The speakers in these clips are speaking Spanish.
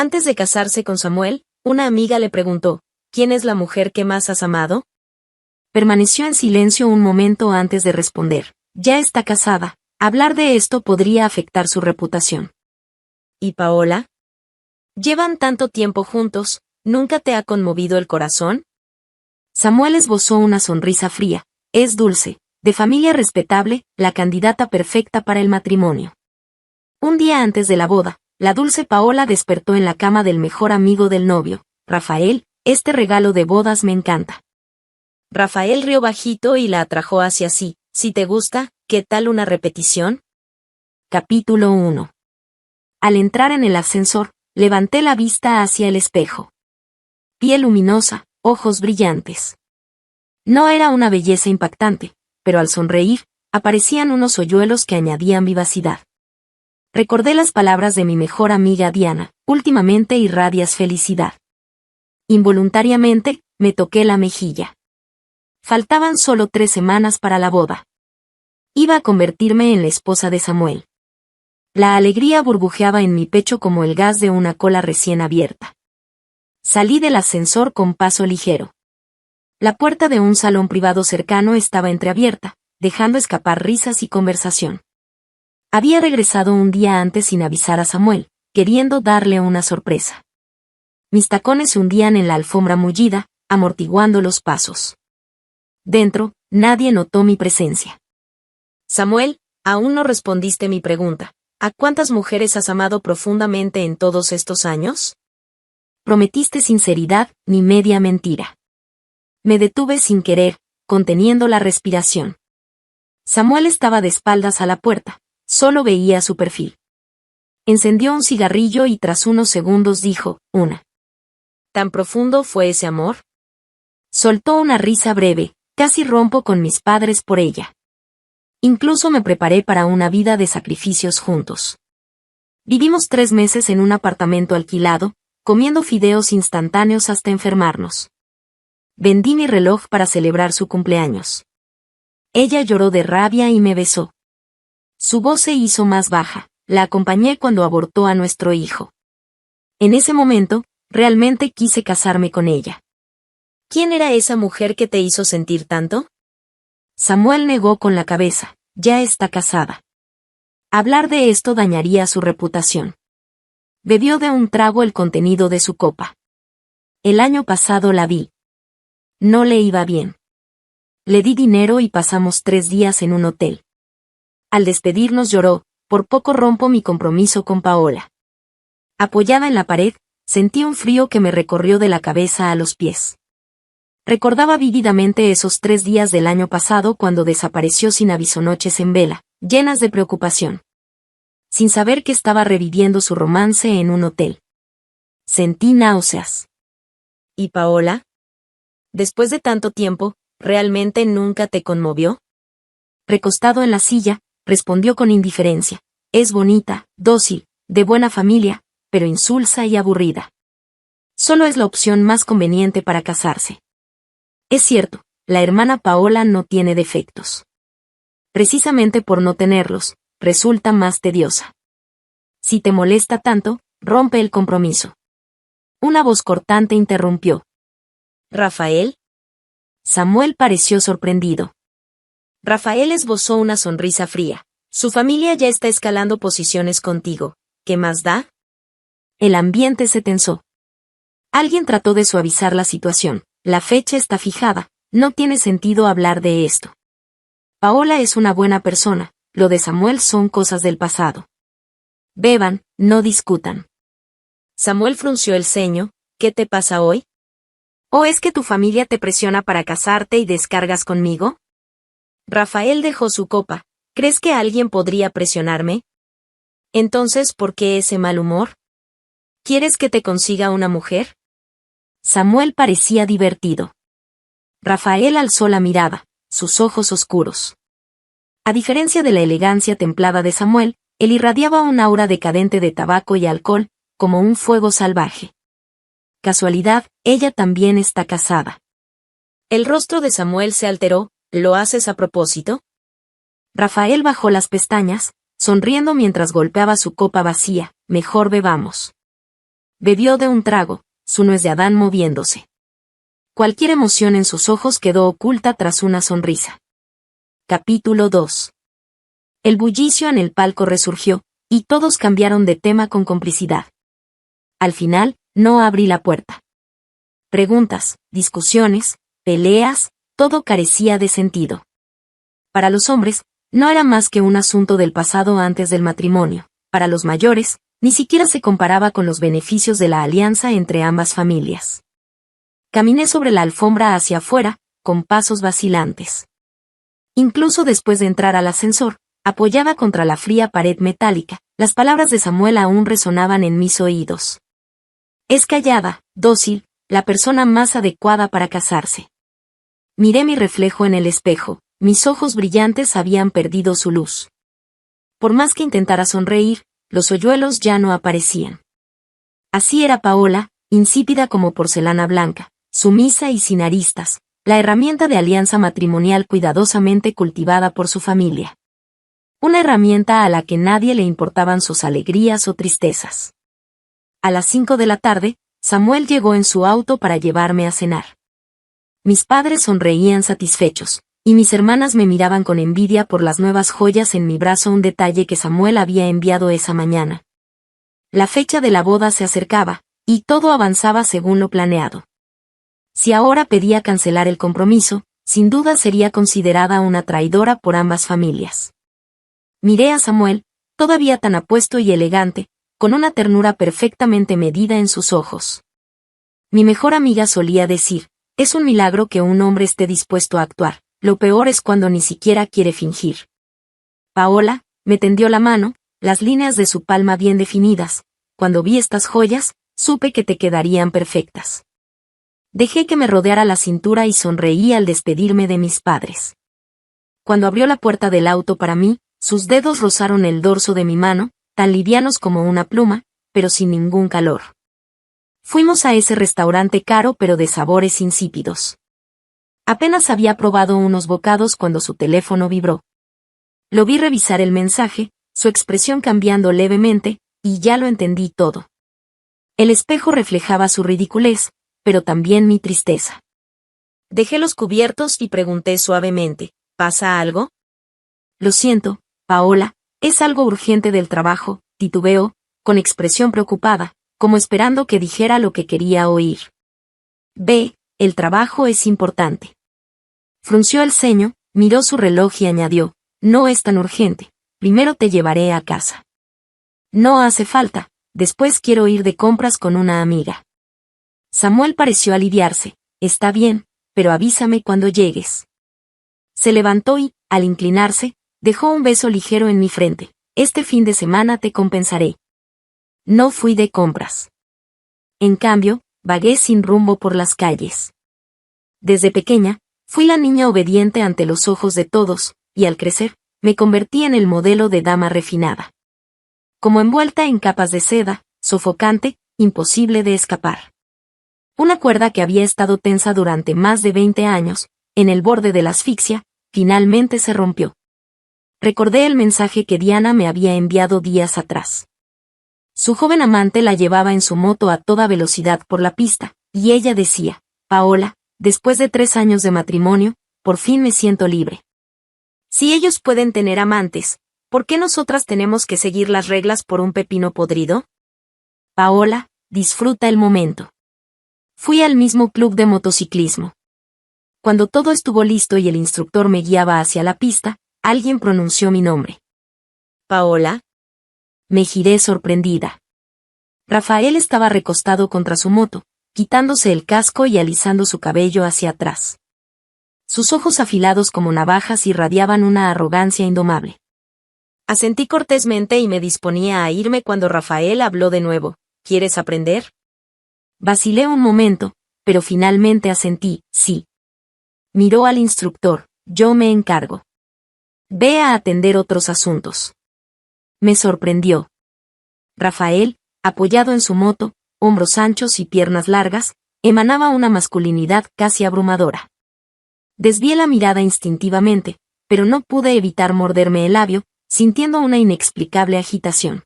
Antes de casarse con Samuel, una amiga le preguntó, ¿quién es la mujer que más has amado? Permaneció en silencio un momento antes de responder. Ya está casada. Hablar de esto podría afectar su reputación. ¿Y Paola? Llevan tanto tiempo juntos, ¿nunca te ha conmovido el corazón? Samuel esbozó una sonrisa fría. Es dulce, de familia respetable, la candidata perfecta para el matrimonio. Un día antes de la boda, la dulce Paola despertó en la cama del mejor amigo del novio, Rafael. Este regalo de bodas me encanta. Rafael rió bajito y la atrajo hacia sí. Si te gusta, ¿qué tal una repetición? Capítulo 1. Al entrar en el ascensor, levanté la vista hacia el espejo. Piel luminosa, ojos brillantes. No era una belleza impactante, pero al sonreír, aparecían unos hoyuelos que añadían vivacidad. Recordé las palabras de mi mejor amiga Diana, últimamente irradias felicidad. Involuntariamente, me toqué la mejilla. Faltaban solo 3 semanas para la boda. Iba a convertirme en la esposa de Samuel. La alegría burbujeaba en mi pecho como el gas de una cola recién abierta. Salí del ascensor con paso ligero. La puerta de un salón privado cercano estaba entreabierta, dejando escapar risas y conversación. Había regresado un día antes sin avisar a Samuel, queriendo darle una sorpresa. Mis tacones se hundían en la alfombra mullida, amortiguando los pasos. Dentro, nadie notó mi presencia. Samuel, aún no respondiste mi pregunta. ¿A cuántas mujeres has amado profundamente en todos estos años? Prometiste sinceridad, ni media mentira. Me detuve sin querer, conteniendo la respiración. Samuel estaba de espaldas a la puerta, solo veía su perfil. Encendió un cigarrillo y tras unos segundos dijo, una. ¿Tan profundo fue ese amor? Soltó una risa breve, casi rompo con mis padres por ella. Incluso me preparé para una vida de sacrificios juntos. Vivimos 3 meses en un apartamento alquilado, comiendo fideos instantáneos hasta enfermarnos. Vendí mi reloj para celebrar su cumpleaños. Ella lloró de rabia y me besó. Su voz se hizo más baja, la acompañé cuando abortó a nuestro hijo. En ese momento, realmente quise casarme con ella. ¿Quién era esa mujer que te hizo sentir tanto? Samuel negó con la cabeza, ya está casada. Hablar de esto dañaría su reputación. Bebió de un trago el contenido de su copa. El año pasado la vi. No le iba bien. Le di dinero y pasamos 3 días en un hotel. Al despedirnos lloró, por poco rompo mi compromiso con Paola. Apoyada en la pared, sentí un frío que me recorrió de la cabeza a los pies. Recordaba vívidamente esos 3 días del año pasado cuando desapareció sin aviso, noches en vela, llenas de preocupación. Sin saber que estaba reviviendo su romance en un hotel. Sentí náuseas. ¿Y Paola? Después de tanto tiempo, ¿realmente nunca te conmovió? Recostado en la silla, respondió con indiferencia. Es bonita, dócil, de buena familia, pero insulsa y aburrida. Solo es la opción más conveniente para casarse. Es cierto, la hermana Paola no tiene defectos. Precisamente por no tenerlos, resulta más tediosa. Si te molesta tanto, rompe el compromiso. Una voz cortante interrumpió. ¿Rafael? Samuel pareció sorprendido. Rafael esbozó una sonrisa fría. Su familia ya está escalando posiciones contigo. ¿Qué más da? El ambiente se tensó. Alguien trató de suavizar la situación. La fecha está fijada, no tiene sentido hablar de esto. Paola es una buena persona, lo de Samuel son cosas del pasado. Beban, no discutan. Samuel frunció el ceño. ¿Qué te pasa hoy? ¿O es que tu familia te presiona para casarte y descargas conmigo? Rafael dejó su copa. ¿Crees que alguien podría presionarme? Entonces, ¿por qué ese mal humor? ¿Quieres que te consiga una mujer? Samuel parecía divertido. Rafael alzó la mirada, sus ojos oscuros. A diferencia de la elegancia templada de Samuel, él irradiaba un aura decadente de tabaco y alcohol, como un fuego salvaje. Casualidad, ella también está casada. El rostro de Samuel se alteró. ¿Lo haces a propósito? Rafael bajó las pestañas, sonriendo mientras golpeaba su copa vacía. Mejor bebamos. Bebió de un trago, su nuez de Adán moviéndose. Cualquier emoción en sus ojos quedó oculta tras una sonrisa. Capítulo 2. El bullicio en el palco resurgió, y todos cambiaron de tema con complicidad. Al final, no abrí la puerta. Preguntas, discusiones, peleas, todo carecía de sentido. Para los hombres, no era más que un asunto del pasado antes del matrimonio. Para los mayores, ni siquiera se comparaba con los beneficios de la alianza entre ambas familias. Caminé sobre la alfombra hacia afuera, con pasos vacilantes. Incluso después de entrar al ascensor, apoyada contra la fría pared metálica, las palabras de Samuel aún resonaban en mis oídos. Es callada, dócil, la persona más adecuada para casarse. Miré mi reflejo en el espejo, mis ojos brillantes habían perdido su luz. Por más que intentara sonreír, los hoyuelos ya no aparecían. Así era Paola, insípida como porcelana blanca, sumisa y sin aristas, la herramienta de alianza matrimonial cuidadosamente cultivada por su familia. Una herramienta a la que nadie le importaban sus alegrías o tristezas. A las 5 de la tarde, Samuel llegó en su auto para llevarme a cenar. Mis padres sonreían satisfechos, y mis hermanas me miraban con envidia por las nuevas joyas en mi brazo, un detalle que Samuel había enviado esa mañana. La fecha de la boda se acercaba, y todo avanzaba según lo planeado. Si ahora pedía cancelar el compromiso, sin duda sería considerada una traidora por ambas familias. Miré a Samuel, todavía tan apuesto y elegante, con una ternura perfectamente medida en sus ojos. Mi mejor amiga solía decir, es un milagro que un hombre esté dispuesto a actuar, lo peor es cuando ni siquiera quiere fingir. Paola, me tendió la mano, las líneas de su palma bien definidas. Cuando vi estas joyas, supe que te quedarían perfectas. Dejé que me rodeara la cintura y sonreí al despedirme de mis padres. Cuando abrió la puerta del auto para mí, sus dedos rozaron el dorso de mi mano, tan livianos como una pluma, pero sin ningún calor. Fuimos a ese restaurante caro pero de sabores insípidos. Apenas había probado unos bocados cuando su teléfono vibró. Lo vi revisar el mensaje, su expresión cambiando levemente, y ya lo entendí todo. El espejo reflejaba su ridiculez, pero también mi tristeza. Dejé los cubiertos y pregunté suavemente, ¿pasa algo? Lo siento, Paola, es algo urgente del trabajo, titubeó, con expresión preocupada, como esperando que dijera lo que quería oír. Ve, el trabajo es importante. Frunció el ceño, miró su reloj y añadió, no es tan urgente, primero te llevaré a casa. No hace falta, después quiero ir de compras con una amiga. Samuel pareció aliviarse, está bien, pero avísame cuando llegues. Se levantó y, al inclinarse, dejó un beso ligero en mi frente, este fin de semana te compensaré. No fui de compras. En cambio, vagué sin rumbo por las calles. Desde pequeña, fui la niña obediente ante los ojos de todos, y al crecer, me convertí en el modelo de dama refinada. Como envuelta en capas de seda, sofocante, imposible de escapar. Una cuerda que había estado tensa durante más de 20 años, en el borde de la asfixia, finalmente se rompió. Recordé el mensaje que Diana me había enviado días atrás. Su joven amante la llevaba en su moto a toda velocidad por la pista, y ella decía, Paola, después de 3 años de matrimonio, por fin me siento libre. Si ellos pueden tener amantes, ¿por qué nosotras tenemos que seguir las reglas por un pepino podrido? Paola, disfruta el momento. Fui al mismo club de motociclismo. Cuando todo estuvo listo y el instructor me guiaba hacia la pista, alguien pronunció mi nombre. ¿Paola? Me giré sorprendida. Rafael estaba recostado contra su moto, quitándose el casco y alisando su cabello hacia atrás. Sus ojos afilados como navajas irradiaban una arrogancia indomable. Asentí cortésmente y me disponía a irme cuando Rafael habló de nuevo. ¿Quieres aprender? Vacilé un momento, pero finalmente asentí, sí. Miró al instructor, yo me encargo. Ve a atender otros asuntos. Me sorprendió. Rafael, apoyado en su moto, hombros anchos y piernas largas, emanaba una masculinidad casi abrumadora. Desvié la mirada instintivamente, pero no pude evitar morderme el labio, sintiendo una inexplicable agitación.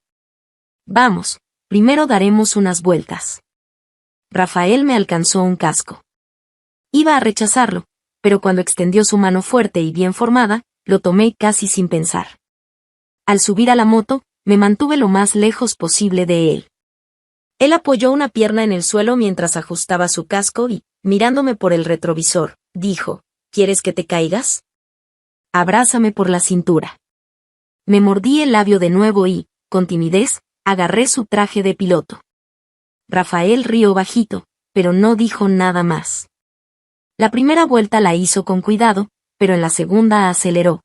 Vamos, primero daremos unas vueltas. Rafael me alcanzó un casco. Iba a rechazarlo, pero cuando extendió su mano fuerte y bien formada, lo tomé casi sin pensar. Al subir a la moto, me mantuve lo más lejos posible de él. Él apoyó una pierna en el suelo mientras ajustaba su casco y, mirándome por el retrovisor, dijo, ¿quieres que te caigas? Abrázame por la cintura. Me mordí el labio de nuevo y, con timidez, agarré su traje de piloto. Rafael rió bajito, pero no dijo nada más. La primera vuelta la hizo con cuidado, pero en la segunda aceleró.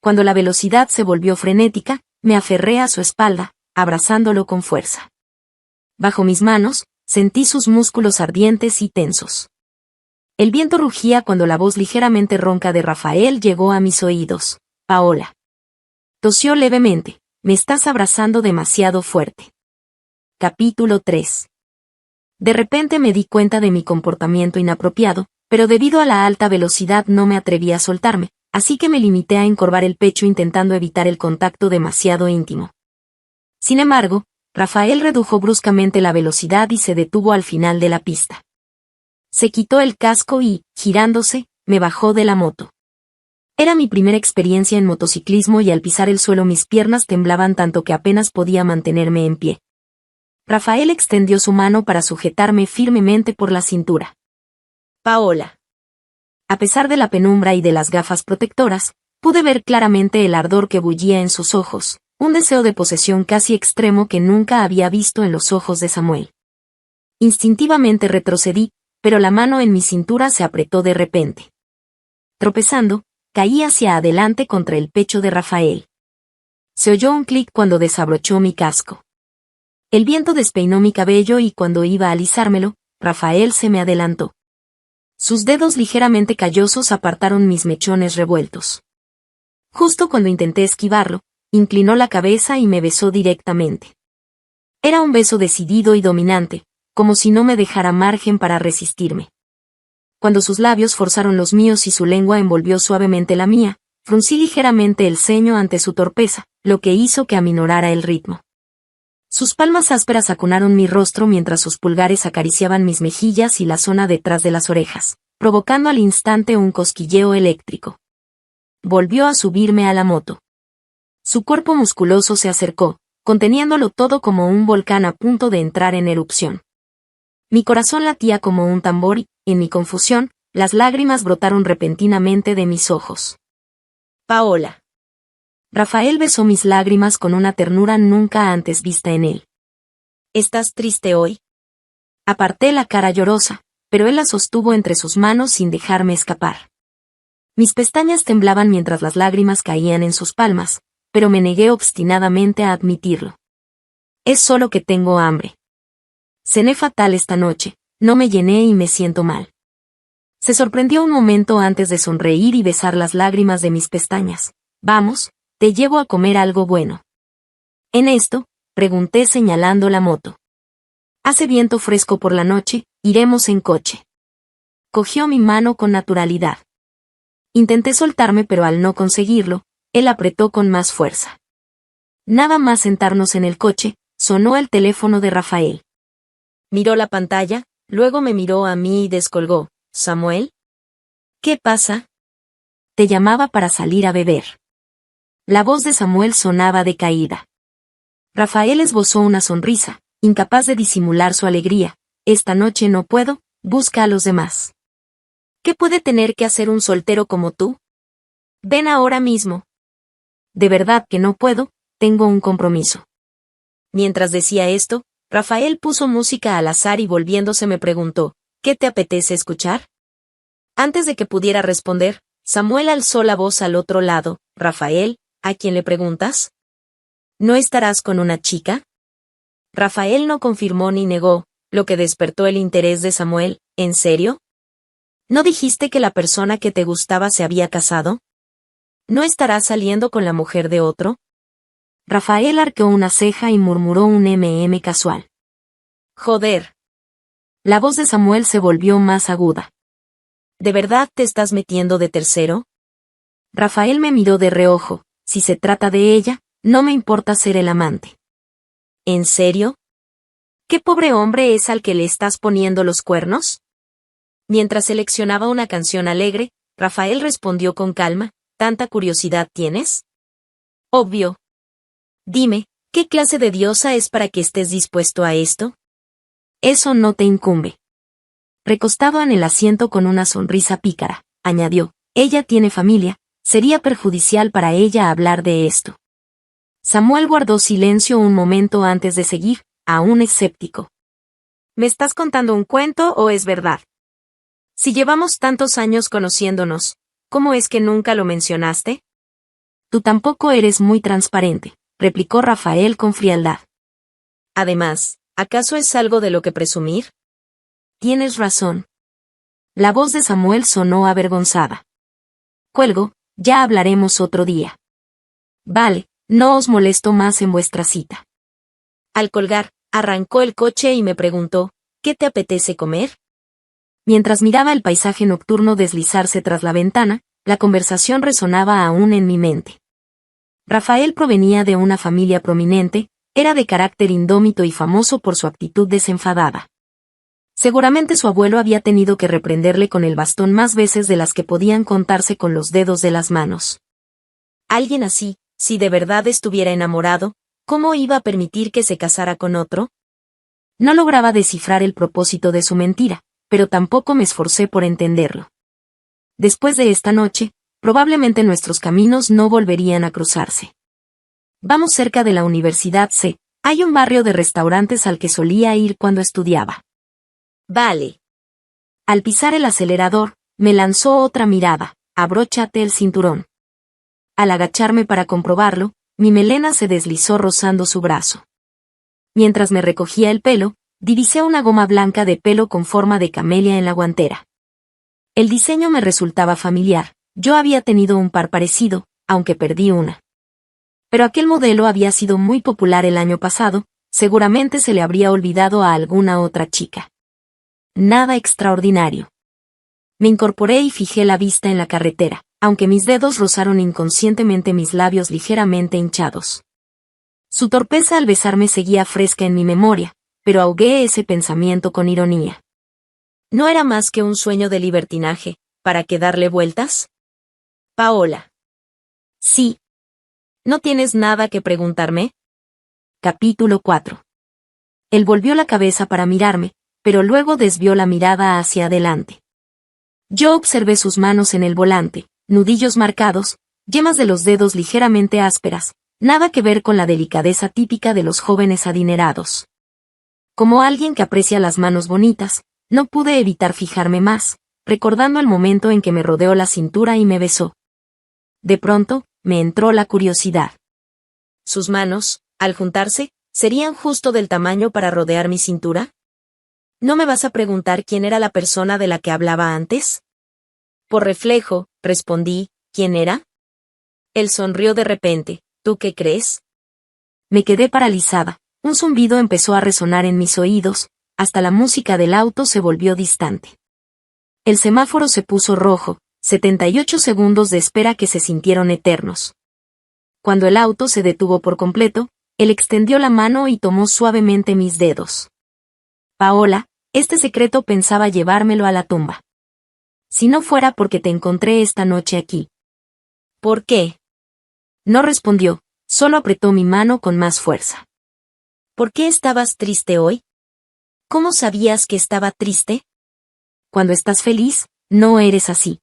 Cuando la velocidad se volvió frenética, me aferré a su espalda, abrazándolo con fuerza. Bajo mis manos, sentí sus músculos ardientes y tensos. El viento rugía cuando la voz ligeramente ronca de Rafael llegó a mis oídos. Paola. Tosió levemente. Me estás abrazando demasiado fuerte. Capítulo 3. De repente me di cuenta de mi comportamiento inapropiado, pero debido a la alta velocidad no me atreví a soltarme, así que me limité a encorvar el pecho intentando evitar el contacto demasiado íntimo. Sin embargo, Rafael redujo bruscamente la velocidad y se detuvo al final de la pista. Se quitó el casco y, girándose, me bajó de la moto. Era mi primera experiencia en motociclismo y al pisar el suelo mis piernas temblaban tanto que apenas podía mantenerme en pie. Rafael extendió su mano para sujetarme firmemente por la cintura. Paola. A pesar de la penumbra y de las gafas protectoras, pude ver claramente el ardor que bullía en sus ojos, un deseo de posesión casi extremo que nunca había visto en los ojos de Samuel. Instintivamente retrocedí, pero la mano en mi cintura se apretó de repente. Tropezando, caí hacia adelante contra el pecho de Rafael. Se oyó un clic cuando desabrochó mi casco. El viento despeinó mi cabello y cuando iba a alisármelo, Rafael se me adelantó. Sus dedos ligeramente callosos apartaron mis mechones revueltos. Justo cuando intenté esquivarlo, inclinó la cabeza y me besó directamente. Era un beso decidido y dominante, como si no me dejara margen para resistirme. Cuando sus labios forzaron los míos y su lengua envolvió suavemente la mía, fruncí ligeramente el ceño ante su torpeza, lo que hizo que aminorara el ritmo. Sus palmas ásperas acunaron mi rostro mientras sus pulgares acariciaban mis mejillas y la zona detrás de las orejas, provocando al instante un cosquilleo eléctrico. Volvió a subirme a la moto. Su cuerpo musculoso se acercó, conteniéndolo todo como un volcán a punto de entrar en erupción. Mi corazón latía como un tambor y, en mi confusión, las lágrimas brotaron repentinamente de mis ojos. Paola. Rafael besó mis lágrimas con una ternura nunca antes vista en él. ¿Estás triste hoy? Aparté la cara llorosa, pero él la sostuvo entre sus manos sin dejarme escapar. Mis pestañas temblaban mientras las lágrimas caían en sus palmas, pero me negué obstinadamente a admitirlo. Es solo que tengo hambre. Cené fatal esta noche, no me llené y me siento mal. Se sorprendió un momento antes de sonreír y besar las lágrimas de mis pestañas. Vamos, te llevo a comer algo bueno. En esto, pregunté señalando la moto. Hace viento fresco por la noche, iremos en coche. Cogió mi mano con naturalidad. Intenté soltarme pero al no conseguirlo, él apretó con más fuerza. Nada más sentarnos en el coche, sonó el teléfono de Rafael. Miró la pantalla, luego me miró a mí y descolgó. ¿Samuel? ¿Qué pasa? Te llamaba para salir a beber. La voz de Samuel sonaba decaída. Rafael esbozó una sonrisa, incapaz de disimular su alegría. Esta noche no puedo, busca a los demás. ¿Qué puede tener que hacer un soltero como tú? Ven ahora mismo. De verdad que no puedo, tengo un compromiso. Mientras decía esto, Rafael puso música al azar y volviéndose me preguntó, ¿qué te apetece escuchar? Antes de que pudiera responder, Samuel alzó la voz al otro lado. Rafael, ¿a quién le preguntas? ¿No estarás con una chica? Rafael no confirmó ni negó, lo que despertó el interés de Samuel. ¿En serio? ¿No dijiste que la persona que te gustaba se había casado? ¿No estarás saliendo con la mujer de otro? Rafael arqueó una ceja y murmuró un casual. Joder. La voz de Samuel se volvió más aguda. ¿De verdad te estás metiendo de tercero? Rafael me miró de reojo. Si se trata de ella, no me importa ser el amante. ¿En serio? ¿Qué pobre hombre es al que le estás poniendo los cuernos? Mientras seleccionaba una canción alegre, Rafael respondió con calma, ¿tanta curiosidad tienes? Obvio. Dime, ¿qué clase de diosa es para que estés dispuesto a esto? Eso no te incumbe. Recostado en el asiento con una sonrisa pícara, añadió, ella tiene familia, sería perjudicial para ella hablar de esto. Samuel guardó silencio un momento antes de seguir, aún escéptico. ¿Me estás contando un cuento o es verdad? Si llevamos tantos años conociéndonos, ¿cómo es que nunca lo mencionaste? Tú tampoco eres muy transparente, replicó Rafael con frialdad. Además, ¿acaso es algo de lo que presumir? Tienes razón. La voz de Samuel sonó avergonzada. Cuelgo, ya hablaremos otro día. Vale, no os molesto más en vuestra cita. Al colgar, arrancó el coche y me preguntó, ¿qué te apetece comer? Mientras miraba el paisaje nocturno deslizarse tras la ventana, la conversación resonaba aún en mi mente. Rafael provenía de una familia prominente, era de carácter indómito y famoso por su actitud desenfadada. Seguramente su abuelo había tenido que reprenderle con el bastón más veces de las que podían contarse con los dedos de las manos. Alguien así, si de verdad estuviera enamorado, ¿cómo iba a permitir que se casara con otro? No lograba descifrar el propósito de su mentira, pero tampoco me esforcé por entenderlo. Después de esta noche, probablemente nuestros caminos no volverían a cruzarse. Vamos cerca de la Universidad C, hay un barrio de restaurantes al que solía ir cuando estudiaba. Vale. Al pisar el acelerador, me lanzó otra mirada, abróchate el cinturón. Al agacharme para comprobarlo, mi melena se deslizó rozando su brazo. Mientras me recogía el pelo, divisé una goma blanca de pelo con forma de camelia en la guantera. El diseño me resultaba familiar, yo había tenido un par parecido, aunque perdí una. Pero aquel modelo había sido muy popular el año pasado, seguramente se le habría olvidado a alguna otra chica. Nada extraordinario. Me incorporé y fijé la vista en la carretera, aunque mis dedos rozaron inconscientemente mis labios ligeramente hinchados. Su torpeza al besarme seguía fresca en mi memoria, pero ahogué ese pensamiento con ironía. ¿No era más que un sueño de libertinaje, para qué darle vueltas? Paola. Sí. ¿No tienes nada que preguntarme? Capítulo 4. Él volvió la cabeza para mirarme, pero luego desvió la mirada hacia adelante. Yo observé sus manos en el volante, nudillos marcados, yemas de los dedos ligeramente ásperas, nada que ver con la delicadeza típica de los jóvenes adinerados. Como alguien que aprecia las manos bonitas, no pude evitar fijarme más, recordando el momento en que me rodeó la cintura y me besó. De pronto, me entró la curiosidad. ¿Sus manos, al juntarse, serían justo del tamaño para rodear mi cintura? ¿No me vas a preguntar quién era la persona de la que hablaba antes? Por reflejo, respondí, ¿quién era? Él sonrió de repente, ¿tú qué crees? Me quedé paralizada, un zumbido empezó a resonar en mis oídos, hasta la música del auto se volvió distante. El semáforo se puso rojo, 78 segundos de espera que se sintieron eternos. Cuando el auto se detuvo por completo, él extendió la mano y tomó suavemente mis dedos. Paola, este secreto pensaba llevármelo a la tumba. Si no fuera porque te encontré esta noche aquí. ¿Por qué? No respondió, solo apretó mi mano con más fuerza. ¿Por qué estabas triste hoy? ¿Cómo sabías que estaba triste? Cuando estás feliz, no eres así.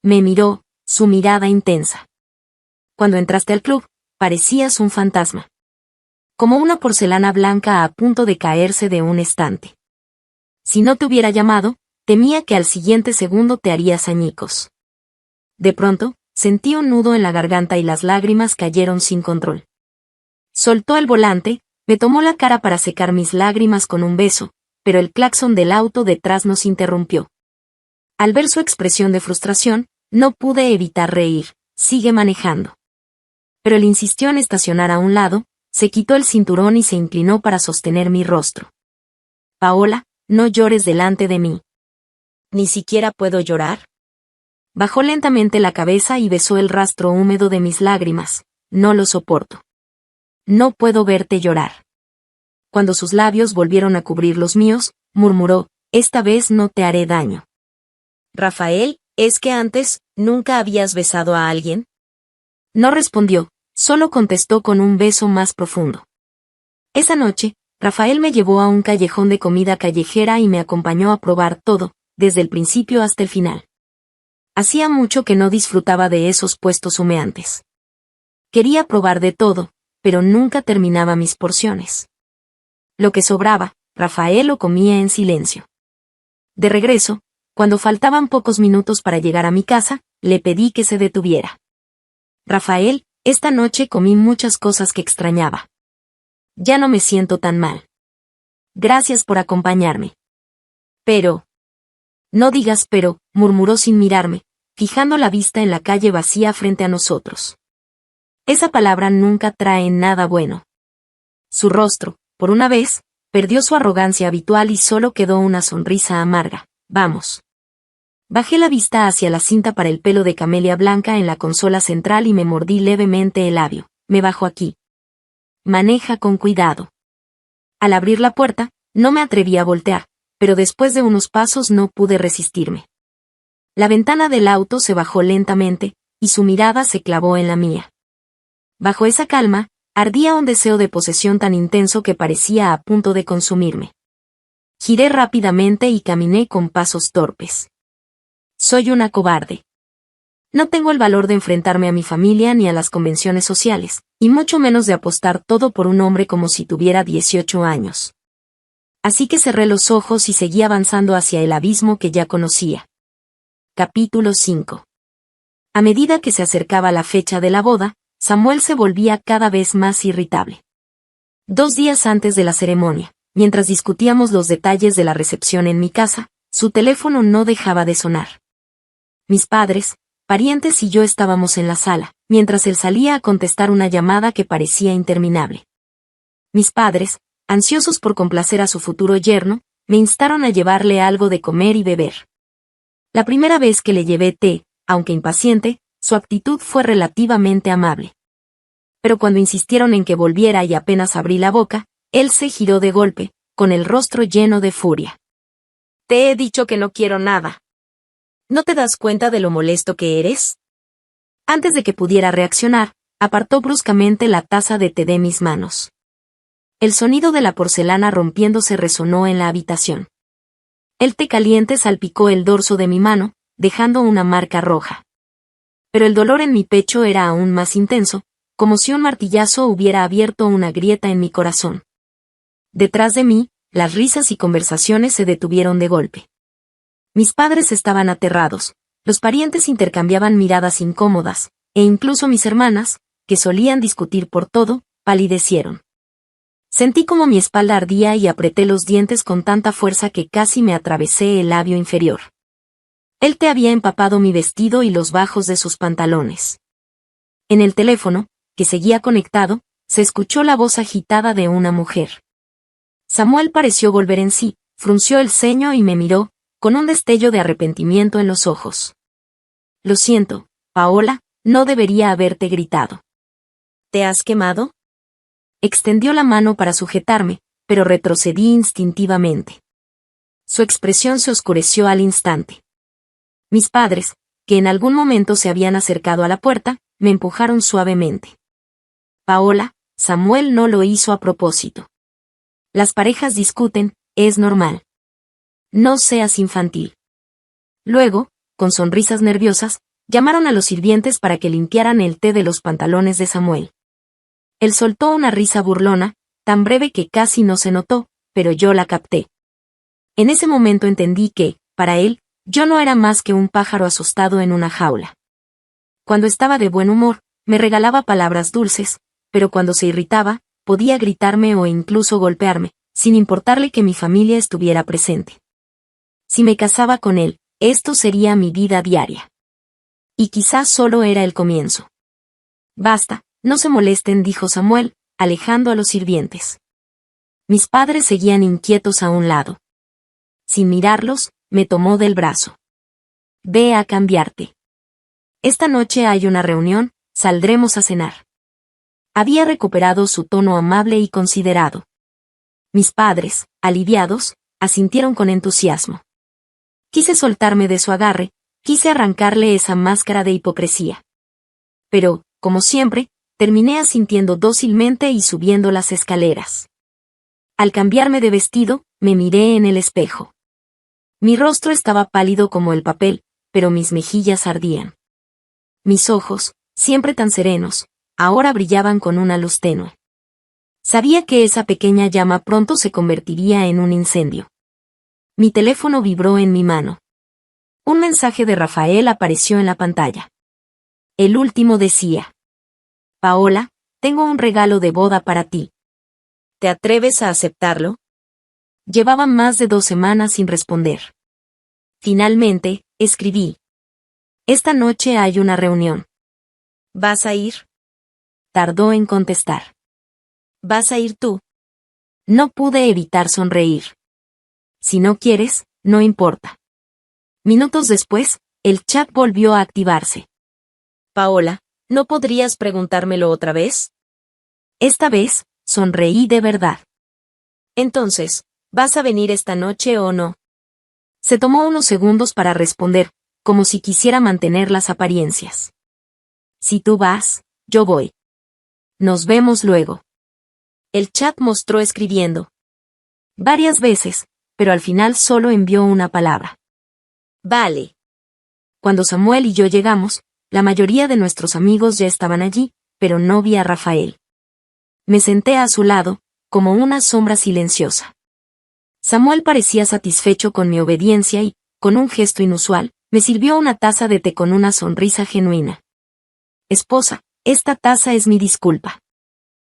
Me miró, su mirada intensa. Cuando entraste al club, parecías un fantasma. Como una porcelana blanca a punto de caerse de un estante. Si no te hubiera llamado, temía que al siguiente segundo te harías añicos. De pronto, sentí un nudo en la garganta y las lágrimas cayeron sin control. Soltó el volante, me tomó la cara para secar mis lágrimas con un beso, pero el claxon del auto detrás nos interrumpió. Al ver su expresión de frustración, no pude evitar reír, sigue manejando. Pero él insistió en estacionar a un lado, se quitó el cinturón y se inclinó para sostener mi rostro. Paola, no llores delante de mí. ¿Ni siquiera puedo llorar? Bajó lentamente la cabeza y besó el rastro húmedo de mis lágrimas. No lo soporto. No puedo verte llorar. cuando sus labios volvieron a cubrir los míos, murmuró, esta vez no te haré daño. Rafael, ¿es que antes nunca habías besado a alguien? No respondió, solo contestó con un beso más profundo. Esa noche, Rafael me llevó a un callejón de comida callejera y me acompañó a probar todo, desde el principio hasta el final. Hacía mucho que no disfrutaba de esos puestos humeantes. Quería probar de todo, pero nunca terminaba mis porciones. Lo que sobraba, Rafael lo comía en silencio. De regreso, cuando faltaban pocos minutos para llegar a mi casa, le pedí que se detuviera. Rafael, esta noche comí muchas cosas que extrañaba. Ya no me siento tan mal. Gracias por acompañarme. Pero... No digas pero, murmuró sin mirarme, fijando la vista en la calle vacía frente a nosotros. Esa palabra nunca trae nada bueno. Su rostro, por una vez, perdió su arrogancia habitual y solo quedó una sonrisa amarga. Vamos. Bajé la vista hacia la cinta para el pelo de camelia blanca en la consola central y me mordí levemente el labio. Me bajo aquí. Maneja con cuidado. Al abrir la puerta, no me atreví a voltear, pero después de unos pasos no pude resistirme. La ventana del auto se bajó lentamente, y su mirada se clavó en la mía. Bajo esa calma, ardía un deseo de posesión tan intenso que parecía a punto de consumirme. Giré rápidamente y caminé con pasos torpes. Soy una cobarde. No tengo el valor de enfrentarme a mi familia ni a las convenciones sociales, y mucho menos de apostar todo por un hombre como si tuviera 18 años. Así que cerré los ojos y seguí avanzando hacia el abismo que ya conocía. Capítulo 5. A medida que se acercaba la fecha de la boda, Samuel se volvía cada vez más irritable. 2 días antes de la ceremonia, mientras discutíamos los detalles de la recepción en mi casa, su teléfono no dejaba de sonar. Mis padres, parientes y yo estábamos en la sala, mientras él salía a contestar una llamada que parecía interminable. Mis padres, ansiosos por complacer a su futuro yerno, me instaron a llevarle algo de comer y beber. La primera vez que le llevé té, aunque impaciente, su actitud fue relativamente amable. Pero cuando insistieron en que volviera y apenas abrí la boca, él se giró de golpe, con el rostro lleno de furia. Te he dicho que no quiero nada. ¿No te das cuenta de lo molesto que eres? Antes de que pudiera reaccionar, apartó bruscamente la taza de té de mis manos. El sonido de la porcelana rompiéndose resonó en la habitación. El té caliente salpicó el dorso de mi mano, dejando una marca roja. Pero el dolor en mi pecho era aún más intenso, como si un martillazo hubiera abierto una grieta en mi corazón. Detrás de mí, las risas y conversaciones se detuvieron de golpe. Mis padres estaban aterrados, los parientes intercambiaban miradas incómodas, e incluso mis hermanas, que solían discutir por todo, palidecieron. Sentí como mi espalda ardía y apreté los dientes con tanta fuerza que casi me atravesé el labio inferior. El té había empapado mi vestido y los bajos de sus pantalones. En el teléfono, que seguía conectado, se escuchó la voz agitada de una mujer. Samuel pareció volver en sí, frunció el ceño y me miró, con un destello de arrepentimiento en los ojos. Lo siento, Paola, no debería haberte gritado. ¿Te has quemado? Extendió la mano para sujetarme, pero retrocedí instintivamente. Su expresión se oscureció al instante. Mis padres, que en algún momento se habían acercado a la puerta, me empujaron suavemente. Paola, Samuel no lo hizo a propósito. Las parejas discuten, es normal. No seas infantil. Luego, con sonrisas nerviosas, llamaron a los sirvientes para que limpiaran el té de los pantalones de Samuel. Él soltó una risa burlona, tan breve que casi no se notó, pero yo la capté. En ese momento entendí que, para él, yo no era más que un pájaro asustado en una jaula. Cuando estaba de buen humor, me regalaba palabras dulces, pero cuando se irritaba, podía gritarme o incluso golpearme, sin importarle que mi familia estuviera presente. Si me casaba con él, esto sería mi vida diaria. Y quizás solo era el comienzo. Basta, no se molesten, dijo Samuel, alejando a los sirvientes. Mis padres seguían inquietos a un lado. Sin mirarlos, me tomó del brazo. Ve a cambiarte. Esta noche hay una reunión, saldremos a cenar. Había recuperado su tono amable y considerado. Mis padres, aliviados, asintieron con entusiasmo. Quise soltarme de su agarre, quise arrancarle esa máscara de hipocresía. Pero, como siempre, terminé asintiendo dócilmente y subiendo las escaleras. Al cambiarme de vestido, me miré en el espejo. Mi rostro estaba pálido como el papel, pero mis mejillas ardían. Mis ojos, siempre tan serenos, ahora brillaban con una luz tenue. Sabía que esa pequeña llama pronto se convertiría en un incendio. Mi teléfono vibró en mi mano. Un mensaje de Rafael apareció en la pantalla. El último decía: Paola, tengo un regalo de boda para ti. ¿Te atreves a aceptarlo? Llevaba más de 2 semanas sin responder. Finalmente, escribí: Esta noche hay una reunión. ¿Vas a ir? Tardó en contestar. ¿Vas a ir tú? No pude evitar sonreír. Si no quieres, no importa. Minutos después, el chat volvió a activarse. Paola, ¿no podrías preguntármelo otra vez? Esta vez, sonreí de verdad. Entonces, ¿vas a venir esta noche o no? Se tomó unos segundos para responder, como si quisiera mantener las apariencias. Si tú vas, yo voy. Nos vemos luego. El chat mostró escribiendo varias veces, pero al final solo envió una palabra. Vale. Cuando Samuel y yo llegamos, la mayoría de nuestros amigos ya estaban allí, pero no vi a Rafael. Me senté a su lado, como una sombra silenciosa. Samuel parecía satisfecho con mi obediencia y, con un gesto inusual, me sirvió una taza de té con una sonrisa genuina. Esposa, esta taza es mi disculpa.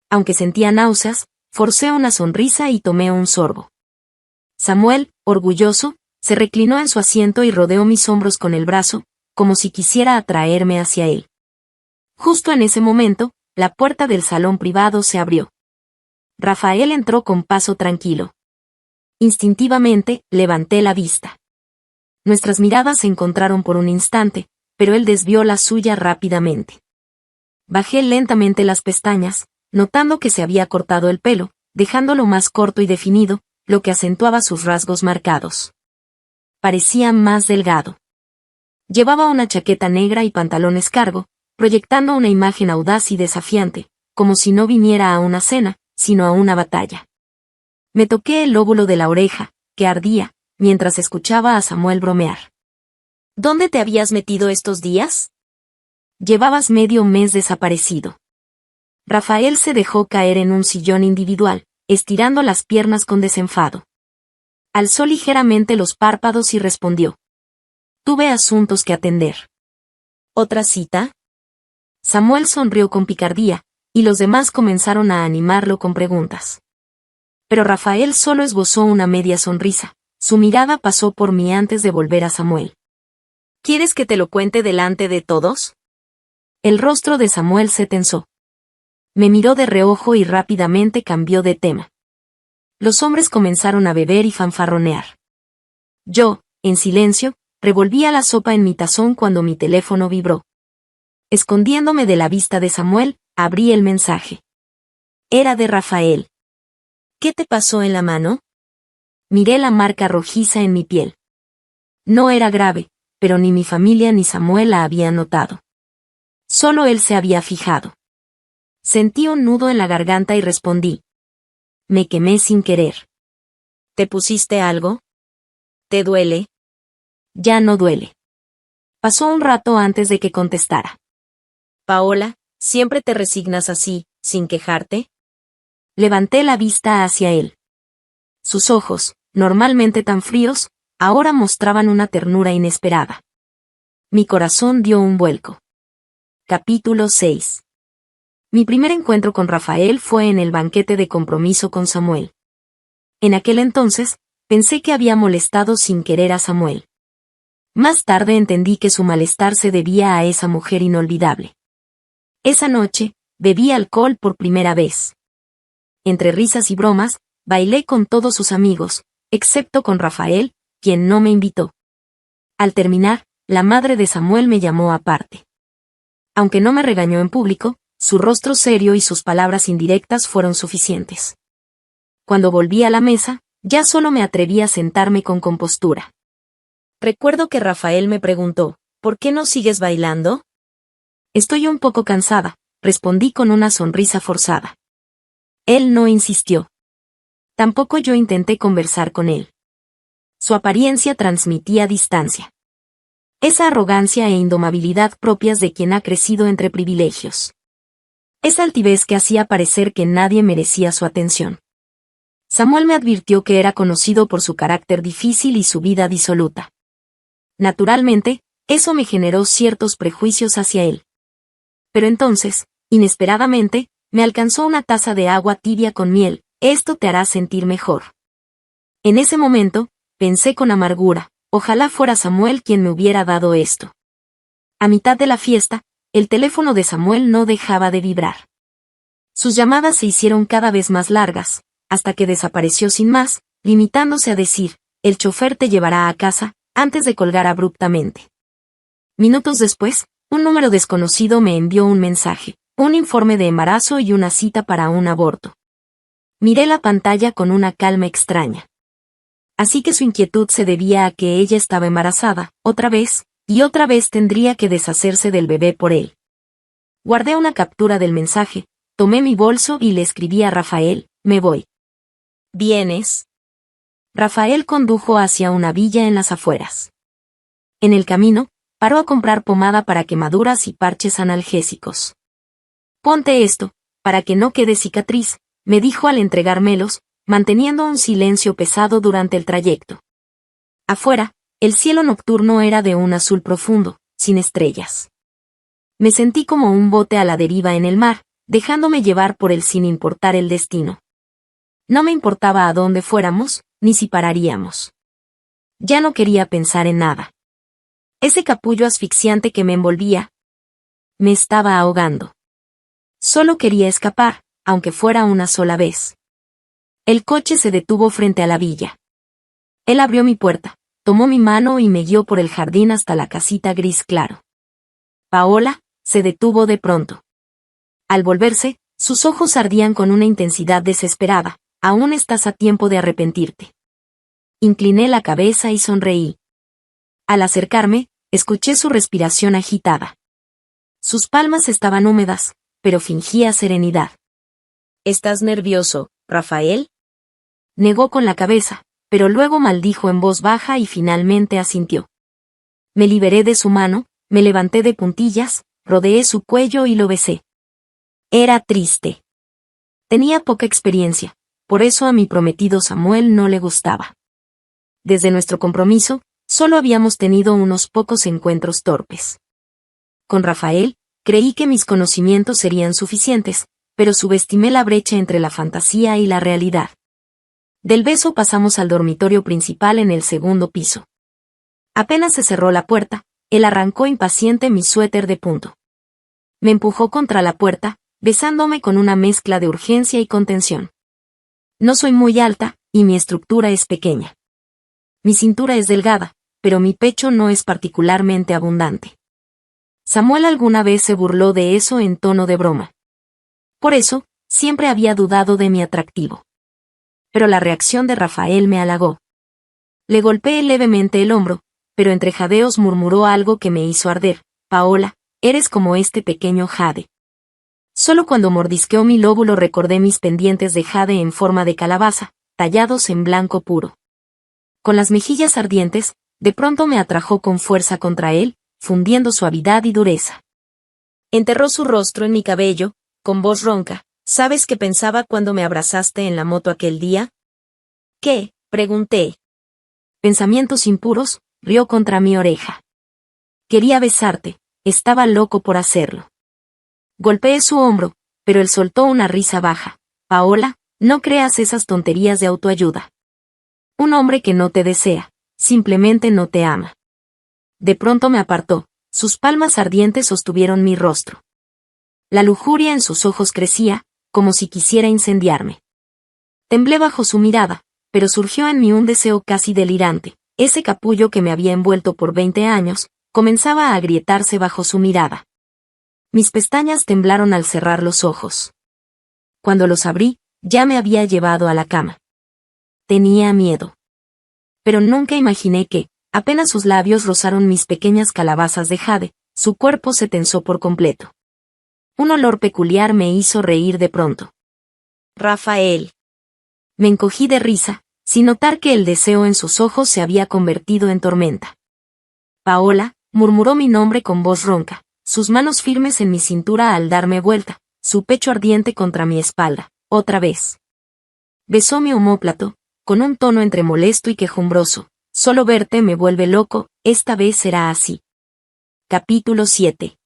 Aunque sentía náuseas, forcé una sonrisa y tomé un sorbo. Samuel, orgulloso, se reclinó en su asiento y rodeó mis hombros con el brazo, como si quisiera atraerme hacia él. Justo en ese momento, la puerta del salón privado se abrió. Rafael entró con paso tranquilo. Instintivamente, levanté la vista. Nuestras miradas se encontraron por un instante, pero él desvió la suya rápidamente. Bajé lentamente las pestañas, notando que se había cortado el pelo, dejándolo más corto y definido, lo que acentuaba sus rasgos marcados. Parecía más delgado. Llevaba una chaqueta negra y pantalones cargo, proyectando una imagen audaz y desafiante, como si no viniera a una cena, sino a una batalla. Me toqué el lóbulo de la oreja, que ardía, mientras escuchaba a Samuel bromear. ¿Dónde te habías metido estos días? Llevabas medio mes desaparecido. Rafael se dejó caer en un sillón individual, estirando las piernas con desenfado. Alzó ligeramente los párpados y respondió: Tuve asuntos que atender. ¿Otra cita? Samuel sonrió con picardía, y los demás comenzaron a animarlo con preguntas. Pero Rafael solo esbozó una media sonrisa. Su mirada pasó por mí antes de volver a Samuel. ¿Quieres que te lo cuente delante de todos? El rostro de Samuel se tensó. Me miró de reojo y rápidamente cambió de tema. Los hombres comenzaron a beber y fanfarronear. Yo, en silencio, revolvía la sopa en mi tazón cuando mi teléfono vibró. Escondiéndome de la vista de Samuel, abrí el mensaje. Era de Rafael. ¿Qué te pasó en la mano? Miré la marca rojiza en mi piel. No era grave, pero ni mi familia ni Samuel la habían notado. Solo él se había fijado. Sentí un nudo en la garganta y respondí. Me quemé sin querer. ¿Te pusiste algo? ¿Te duele? Ya no duele. Pasó un rato antes de que contestara. Paola, ¿siempre te resignas así, sin quejarte? Levanté la vista hacia él. Sus ojos, normalmente tan fríos, ahora mostraban una ternura inesperada. Mi corazón dio un vuelco. Capítulo 6. Mi primer encuentro con Rafael fue en el banquete de compromiso con Samuel. En aquel entonces, pensé que había molestado sin querer a Samuel. Más tarde entendí que su malestar se debía a esa mujer inolvidable. Esa noche, bebí alcohol por primera vez. Entre risas y bromas, bailé con todos sus amigos, excepto con Rafael, quien no me invitó. Al terminar, la madre de Samuel me llamó aparte. Aunque no me regañó en público, su rostro serio y sus palabras indirectas fueron suficientes. Cuando volví a la mesa, ya solo me atreví a sentarme con compostura. Recuerdo que Rafael me preguntó, ¿por qué no sigues bailando? Estoy un poco cansada, respondí con una sonrisa forzada. Él no insistió. Tampoco yo intenté conversar con él. Su apariencia transmitía distancia. Esa arrogancia e indomabilidad propias de quien ha crecido entre privilegios. Esa altivez que hacía parecer que nadie merecía su atención. Samuel me advirtió que era conocido por su carácter difícil y su vida disoluta. Naturalmente, eso me generó ciertos prejuicios hacia él. Pero entonces, inesperadamente, me alcanzó una taza de agua tibia con miel. Esto te hará sentir mejor. En ese momento, pensé con amargura, ojalá fuera Samuel quien me hubiera dado esto. A mitad de la fiesta, el teléfono de Samuel no dejaba de vibrar. Sus llamadas se hicieron cada vez más largas, hasta que desapareció sin más, limitándose a decir, el chofer te llevará a casa, antes de colgar abruptamente. Minutos después, un número desconocido me envió un mensaje, un informe de embarazo y una cita para un aborto. Miré la pantalla con una calma extraña. Así que su inquietud se debía a que ella estaba embarazada, otra vez, y otra vez tendría que deshacerse del bebé por él. Guardé una captura del mensaje, tomé mi bolso y le escribí a Rafael, me voy. ¿Vienes? Rafael condujo hacia una villa en las afueras. En el camino, paró a comprar pomada para quemaduras y parches analgésicos. Ponte esto, para que no quede cicatriz, me dijo al entregármelos, manteniendo un silencio pesado durante el trayecto. Afuera, el cielo nocturno era de un azul profundo, sin estrellas. Me sentí como un bote a la deriva en el mar, dejándome llevar por él sin importar el destino. No me importaba a dónde fuéramos, ni si pararíamos. Ya no quería pensar en nada. Ese capullo asfixiante que me envolvía me estaba ahogando. Solo quería escapar, aunque fuera una sola vez. El coche se detuvo frente a la villa. Él abrió mi puerta, tomó mi mano y me guió por el jardín hasta la casita gris claro. Paola se detuvo de pronto. Al volverse, sus ojos ardían con una intensidad desesperada. Aún estás a tiempo de arrepentirte. Incliné la cabeza y sonreí. Al acercarme, escuché su respiración agitada. Sus palmas estaban húmedas, pero fingía serenidad. ¿Estás nervioso, Rafael? Negó con la cabeza, pero luego maldijo en voz baja y finalmente asintió. Me liberé de su mano, me levanté de puntillas, rodeé su cuello y lo besé. Era triste. Tenía poca experiencia. Por eso a mi prometido Samuel no le gustaba. Desde nuestro compromiso, solo habíamos tenido unos pocos encuentros torpes. Con Rafael, creí que mis conocimientos serían suficientes, pero subestimé la brecha entre la fantasía y la realidad. Del beso pasamos al dormitorio principal en el segundo piso. Apenas se cerró la puerta, él arrancó impaciente mi suéter de punto. Me empujó contra la puerta, besándome con una mezcla de urgencia y contención. No soy muy alta, y mi estructura es pequeña. Mi cintura es delgada, pero mi pecho no es particularmente abundante. Samuel alguna vez se burló de eso en tono de broma. Por eso, siempre había dudado de mi atractivo. Pero la reacción de Rafael me halagó. Le golpeé levemente el hombro, pero entre jadeos murmuró algo que me hizo arder. Paola, eres como este pequeño jade. Solo cuando mordisqueó mi lóbulo recordé mis pendientes de jade en forma de calabaza, tallados en blanco puro. Con las mejillas ardientes, de pronto me atrajo con fuerza contra él, fundiendo suavidad y dureza. Enterró su rostro en mi cabello, con voz ronca. ¿Sabes qué pensaba cuando me abrazaste en la moto aquel día? ¿Qué? Pregunté. Pensamientos impuros, rió contra mi oreja. Quería besarte, estaba loco por hacerlo. Golpeé su hombro, pero él soltó una risa baja. Paola, no creas esas tonterías de autoayuda. Un hombre que no te desea, simplemente no te ama. De pronto me apartó, sus palmas ardientes sostuvieron mi rostro. La lujuria en sus ojos crecía, como si quisiera incendiarme. Temblé bajo su mirada, pero surgió en mí un deseo casi delirante. Ese capullo que me había envuelto por 20 años, comenzaba a agrietarse bajo su mirada. Mis pestañas temblaron al cerrar los ojos. Cuando los abrí, ya me había llevado a la cama. Tenía miedo. Pero nunca imaginé que, apenas sus labios rozaron mis pequeñas calabazas de jade, su cuerpo se tensó por completo. Un olor peculiar me hizo reír de pronto. Rafael. Me encogí de risa, sin notar que el deseo en sus ojos se había convertido en tormenta. Paola, murmuró mi nombre con voz ronca, sus manos firmes en mi cintura al darme vuelta, su pecho ardiente contra mi espalda, otra vez. Besó mi omóplato, con un tono entre molesto y quejumbroso. Solo verte me vuelve loco, esta vez será así. Capítulo 7.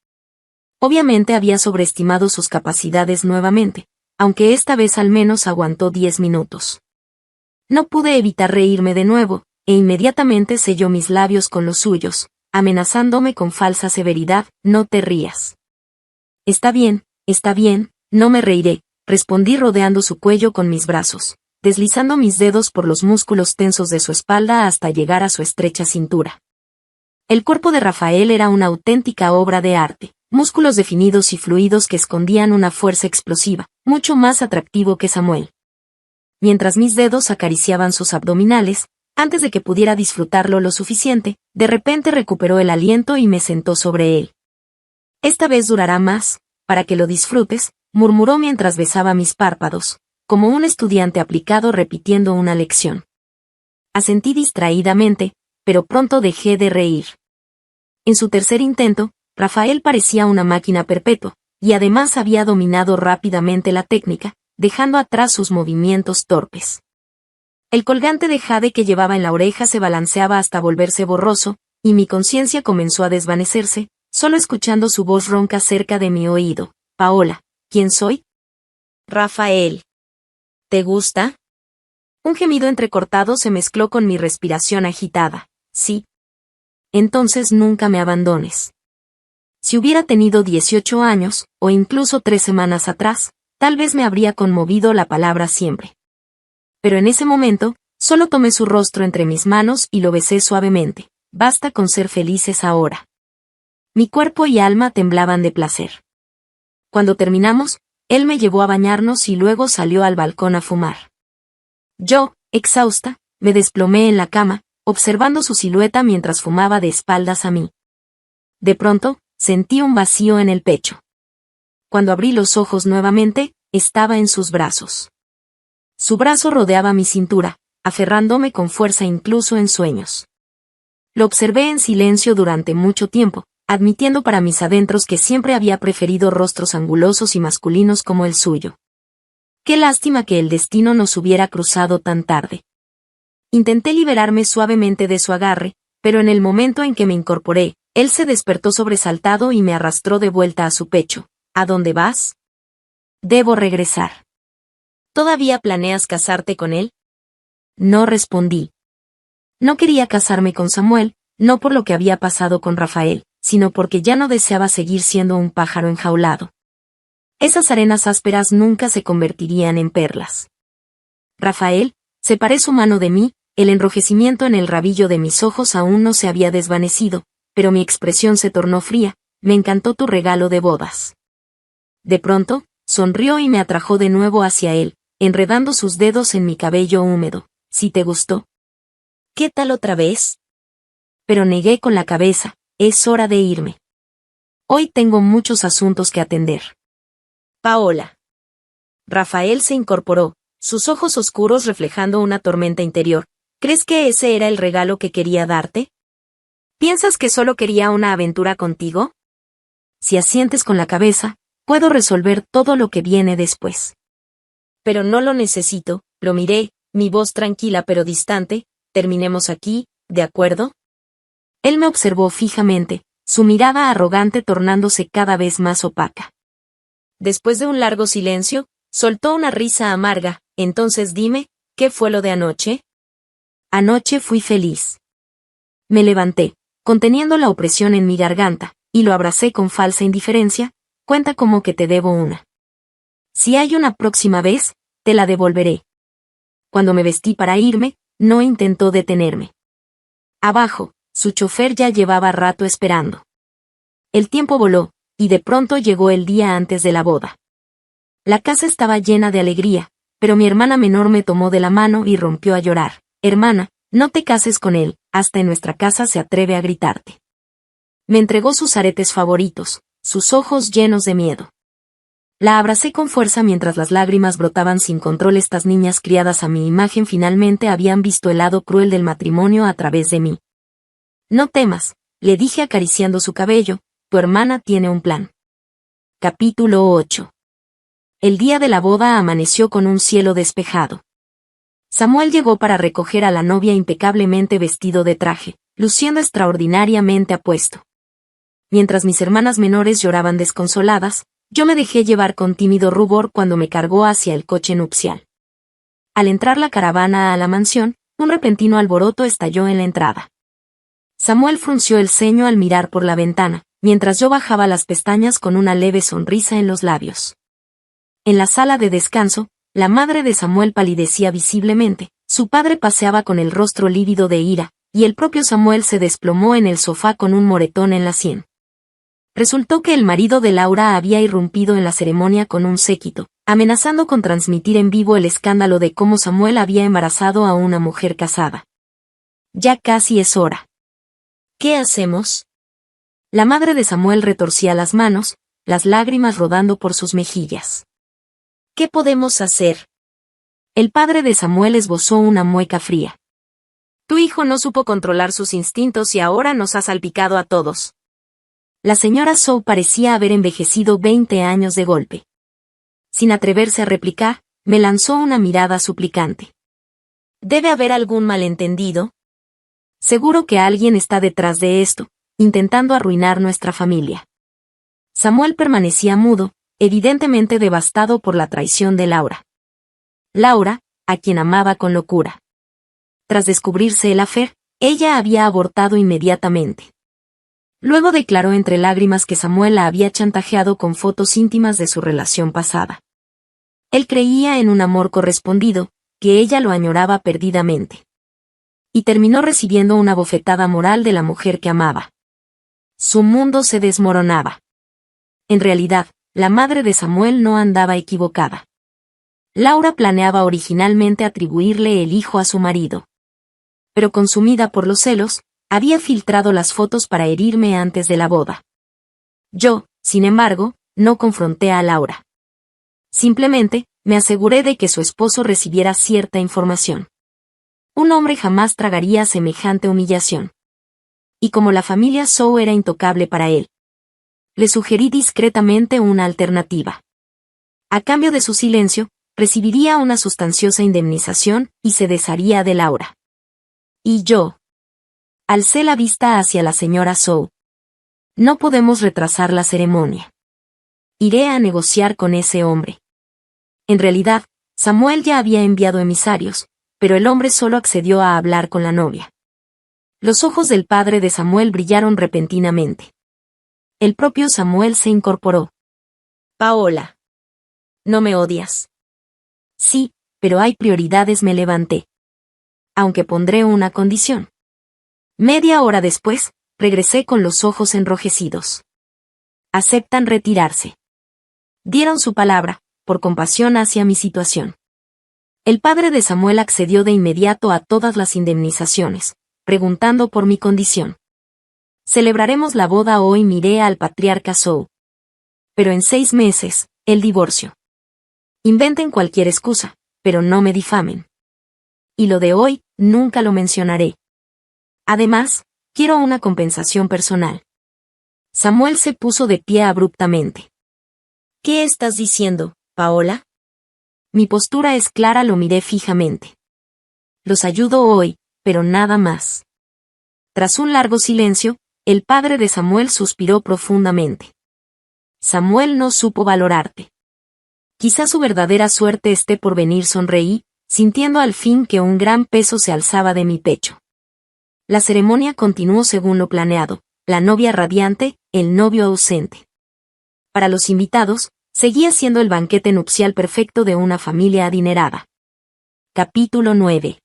Obviamente había sobreestimado sus capacidades nuevamente, aunque esta vez al menos aguantó 10 minutos. No pude evitar reírme de nuevo, e inmediatamente selló mis labios con los suyos, amenazándome con falsa severidad, no te rías. Está bien, no me reiré, respondí rodeando su cuello con mis brazos, deslizando mis dedos por los músculos tensos de su espalda hasta llegar a su estrecha cintura. El cuerpo de Rafael era una auténtica obra de arte, músculos definidos y fluidos que escondían una fuerza explosiva, mucho más atractivo que Samuel. Mientras mis dedos acariciaban sus abdominales, antes de que pudiera disfrutarlo lo suficiente, de repente recuperó el aliento y me sentó sobre él. Esta vez durará más, para que lo disfrutes, murmuró mientras besaba mis párpados, como un estudiante aplicado repitiendo una lección. Asentí distraídamente, pero pronto dejé de reír. En su tercer intento, Rafael parecía una máquina perpetua, y además había dominado rápidamente la técnica, dejando atrás sus movimientos torpes. El colgante de jade que llevaba en la oreja se balanceaba hasta volverse borroso, y mi conciencia comenzó a desvanecerse, solo escuchando su voz ronca cerca de mi oído. Paola, ¿quién soy? Rafael. ¿Te gusta? Un gemido entrecortado se mezcló con mi respiración agitada. Sí. Entonces nunca me abandones. Si hubiera tenido 18 años, o incluso 3 semanas atrás, tal vez me habría conmovido la palabra siempre. Pero en ese momento, solo tomé su rostro entre mis manos y lo besé suavemente. Basta con ser felices ahora. Mi cuerpo y alma temblaban de placer. Cuando terminamos, él me llevó a bañarnos y luego salió al balcón a fumar. Yo, exhausta, me desplomé en la cama, observando su silueta mientras fumaba de espaldas a mí. De pronto, sentí un vacío en el pecho. Cuando abrí los ojos nuevamente, estaba en sus brazos. Su brazo rodeaba mi cintura, aferrándome con fuerza incluso en sueños. Lo observé en silencio durante mucho tiempo, admitiendo para mis adentros que siempre había preferido rostros angulosos y masculinos como el suyo. Qué lástima que el destino nos hubiera cruzado tan tarde. Intenté liberarme suavemente de su agarre, pero en el momento en que me incorporé, él se despertó sobresaltado y me arrastró de vuelta a su pecho. ¿A dónde vas? Debo regresar. ¿Todavía planeas casarte con él? No respondí. No quería casarme con Samuel, no por lo que había pasado con Rafael, sino porque ya no deseaba seguir siendo un pájaro enjaulado. Esas arenas ásperas nunca se convertirían en perlas. Rafael, separé su mano de mí, el enrojecimiento en el rabillo de mis ojos aún no se había desvanecido, pero mi expresión se tornó fría. Me encantó tu regalo de bodas. De pronto, sonrió y me atrajo de nuevo hacia él, enredando sus dedos en mi cabello húmedo. ¿Sí te gustó? ¿Qué tal otra vez? Pero negué con la cabeza. Es hora de irme. Hoy tengo muchos asuntos que atender. Paola. Rafael se incorporó, sus ojos oscuros reflejando una tormenta interior. ¿Crees que ese era el regalo que quería darte? ¿Piensas que solo quería una aventura contigo? Si asientes con la cabeza, puedo resolver todo lo que viene después. Pero no lo necesito, lo miré, mi voz tranquila pero distante. Terminemos aquí, ¿de acuerdo? Él me observó fijamente, su mirada arrogante tornándose cada vez más opaca. Después de un largo silencio, soltó una risa amarga. Entonces dime, ¿qué fue lo de anoche? Anoche fui feliz. Me levanté, conteniendo la opresión en mi garganta, y lo abracé con falsa indiferencia. Cuenta como que te debo una. Si hay una próxima vez, te la devolveré. Cuando me vestí para irme, no intentó detenerme. Abajo, su chofer ya llevaba rato esperando. El tiempo voló, y de pronto llegó el día antes de la boda. La casa estaba llena de alegría, Pero mi hermana menor me tomó de la mano y rompió a llorar. Hermana, no te cases con él, hasta en nuestra casa se atreve a gritarte. Me entregó sus aretes favoritos, sus ojos llenos de miedo. La abracé con fuerza mientras las lágrimas brotaban sin control. Estas niñas criadas a mi imagen finalmente habían visto el lado cruel del matrimonio a través de mí. No temas, le dije acariciando su cabello, tu hermana tiene un plan. Capítulo 8. El día de la boda amaneció con un cielo despejado. Samuel llegó para recoger a la novia impecablemente vestido de traje, luciendo extraordinariamente apuesto. Mientras mis hermanas menores lloraban desconsoladas, yo me dejé llevar con tímido rubor cuando me cargó hacia el coche nupcial. Al entrar la caravana a la mansión, un repentino alboroto estalló en la entrada. Samuel frunció el ceño al mirar por la ventana, mientras yo bajaba las pestañas con una leve sonrisa en los labios. En la sala de descanso, la madre de Samuel palidecía visiblemente, su padre paseaba con el rostro lívido de ira, y el propio Samuel se desplomó en el sofá con un moretón en la sien. Resultó que el marido de Laura había irrumpido en la ceremonia con un séquito, amenazando con transmitir en vivo el escándalo de cómo Samuel había embarazado a una mujer casada. Ya casi es hora. ¿Qué hacemos? La madre de Samuel retorcía las manos, las lágrimas rodando por sus mejillas. ¿Qué podemos hacer? El padre de Samuel esbozó una mueca fría. Tu hijo no supo controlar sus instintos y ahora nos ha salpicado a todos. La señora Sou parecía haber envejecido 20 años de golpe. Sin atreverse a replicar, me lanzó una mirada suplicante. ¿Debe haber algún malentendido? Seguro que alguien está detrás de esto, intentando arruinar nuestra familia. Samuel permanecía mudo, evidentemente devastado por la traición de Laura. Laura, a quien amaba con locura. Tras descubrirse el affair, ella había abortado inmediatamente. Luego declaró entre lágrimas que Samuel la había chantajeado con fotos íntimas de su relación pasada. Él creía en un amor correspondido, que ella lo añoraba perdidamente. Y terminó recibiendo una bofetada moral de la mujer que amaba. Su mundo se desmoronaba. En realidad, la madre de Samuel no andaba equivocada. Laura planeaba originalmente atribuirle el hijo a su marido. Pero consumida por los celos, había filtrado las fotos para herirme antes de la boda. Yo, sin embargo, no confronté a Laura. Simplemente, me aseguré de que su esposo recibiera cierta información. Un hombre jamás tragaría semejante humillación. Y como la familia Sou era intocable para él, le sugerí discretamente una alternativa. A cambio de su silencio, recibiría una sustanciosa indemnización y se desharía de Laura. Y yo alcé la vista hacia la señora Sou. No podemos retrasar la ceremonia. Iré a negociar con ese hombre. En realidad, Samuel ya había enviado emisarios, pero el hombre solo accedió a hablar con la novia. Los ojos del padre de Samuel brillaron repentinamente. El propio Samuel se incorporó. Paola. ¿No me odias? Sí, pero hay prioridades, me levanté. Aunque pondré una condición. Media hora después, regresé con los ojos enrojecidos. Aceptan retirarse. Dieron su palabra, por compasión hacia mi situación. El padre de Samuel accedió de inmediato a todas las indemnizaciones, preguntando por mi condición. Celebraremos la boda hoy, miré al patriarca Sou. Pero en 6 meses, el divorcio. Inventen cualquier excusa, pero no me difamen. Y lo de hoy, nunca lo mencionaré. Además, quiero una compensación personal. Samuel se puso de pie abruptamente. ¿Qué estás diciendo, Paola? Mi postura es clara, lo miré fijamente. Los ayudo hoy, pero nada más. Tras un largo silencio, el padre de Samuel suspiró profundamente. Samuel no supo valorarte. Quizá su verdadera suerte esté por venir, sonreí, sintiendo al fin que un gran peso se alzaba de mi pecho. La ceremonia continuó según lo planeado, la novia radiante, el novio ausente. Para los invitados, seguía siendo el banquete nupcial perfecto de una familia adinerada. Capítulo 9.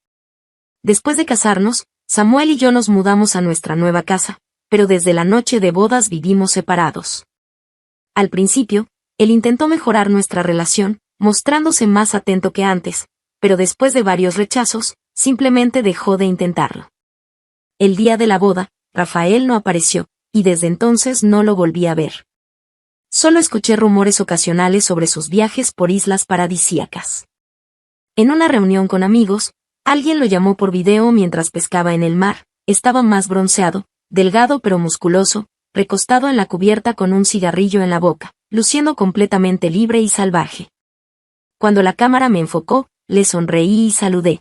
Después de casarnos, Samuel y yo nos mudamos a nuestra nueva casa, pero desde la noche de bodas vivimos separados. Al principio, él intentó mejorar nuestra relación, mostrándose más atento que antes, pero después de varios rechazos, simplemente dejó de intentarlo. El día de la boda, Rafael no apareció, y desde entonces no lo volví a ver. Solo escuché rumores ocasionales sobre sus viajes por islas paradisíacas. En una reunión con amigos, alguien lo llamó por video mientras pescaba en el mar. Estaba más bronceado, delgado pero musculoso, recostado en la cubierta con un cigarrillo en la boca, luciendo completamente libre y salvaje. Cuando la cámara me enfocó, le sonreí y saludé.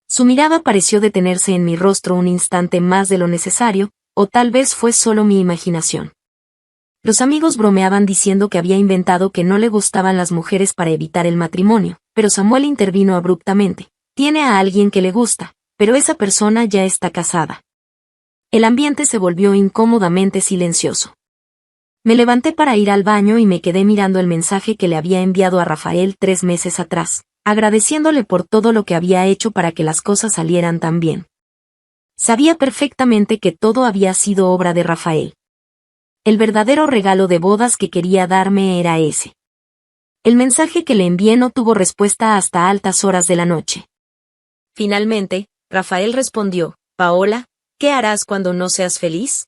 Su mirada pareció detenerse en mi rostro un instante más de lo necesario, o tal vez fue solo mi imaginación. Los amigos bromeaban diciendo que había inventado que no le gustaban las mujeres para evitar el matrimonio, pero Samuel intervino abruptamente. Tiene a alguien que le gusta, pero esa persona ya está casada. El ambiente se volvió incómodamente silencioso. Me levanté para ir al baño y me quedé mirando el mensaje que le había enviado a Rafael 3 meses atrás, agradeciéndole por todo lo que había hecho para que las cosas salieran tan bien. Sabía perfectamente que todo había sido obra de Rafael. El verdadero regalo de bodas que quería darme era ese. El mensaje que le envié no tuvo respuesta hasta altas horas de la noche. Finalmente, Rafael respondió: Paola, ¿qué harás cuando no seas feliz?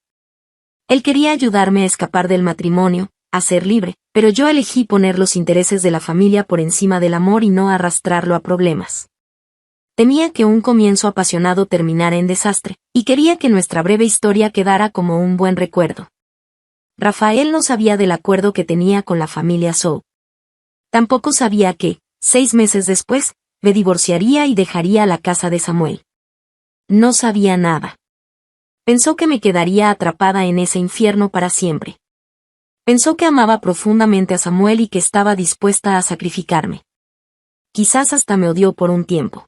Él quería ayudarme a escapar del matrimonio, a ser libre, pero yo elegí poner los intereses de la familia por encima del amor y no arrastrarlo a problemas. Temía que un comienzo apasionado terminara en desastre, y quería que nuestra breve historia quedara como un buen recuerdo. Rafael no sabía del acuerdo que tenía con la familia Zhou. Tampoco sabía que, 6 meses después, me divorciaría y dejaría la casa de Samuel. No sabía nada. Pensó que me quedaría atrapada en ese infierno para siempre. Pensó que amaba profundamente a Samuel y que estaba dispuesta a sacrificarme. Quizás hasta me odió por un tiempo.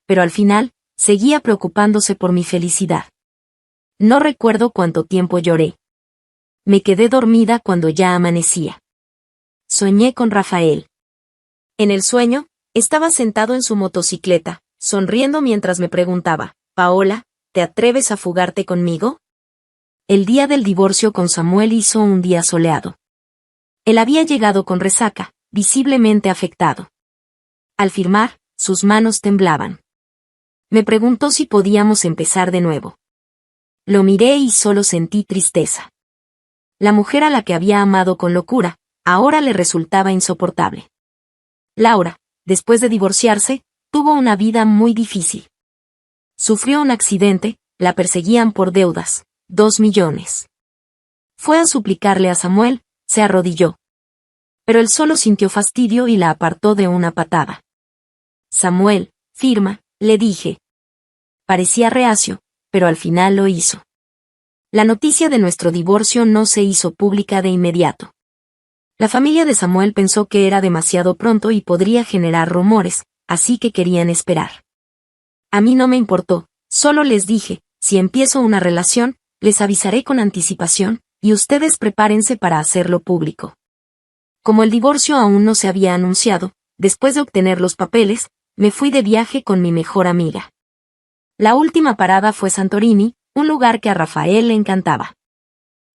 Pero al final, seguía preocupándose por mi felicidad. No recuerdo cuánto tiempo lloré. Me quedé dormida cuando ya amanecía. Soñé con Rafael. En el sueño, estaba sentado en su motocicleta, sonriendo mientras me preguntaba: Paola, ¿te atreves a fugarte conmigo? El día del divorcio con Samuel hizo un día soleado. Él había llegado con resaca, visiblemente afectado. Al firmar, sus manos temblaban. Me preguntó si podíamos empezar de nuevo. Lo miré y solo sentí tristeza. La mujer a la que había amado con locura, ahora le resultaba insoportable. Laura, después de divorciarse, tuvo una vida muy difícil. Sufrió un accidente, la perseguían por deudas, 2 millones. Fue a suplicarle a Samuel, se arrodilló. Pero él solo sintió fastidio y la apartó de una patada. Samuel, firma, le dije. Parecía reacio, pero al final lo hizo. La noticia de nuestro divorcio no se hizo pública de inmediato. La familia de Samuel pensó que era demasiado pronto y podría generar rumores, así que querían esperar. A mí no me importó, solo les dije: si empiezo una relación, les avisaré con anticipación, y ustedes prepárense para hacerlo público. Como el divorcio aún no se había anunciado, después de obtener los papeles, me fui de viaje con mi mejor amiga. La última parada fue Santorini, un lugar que a Rafael le encantaba.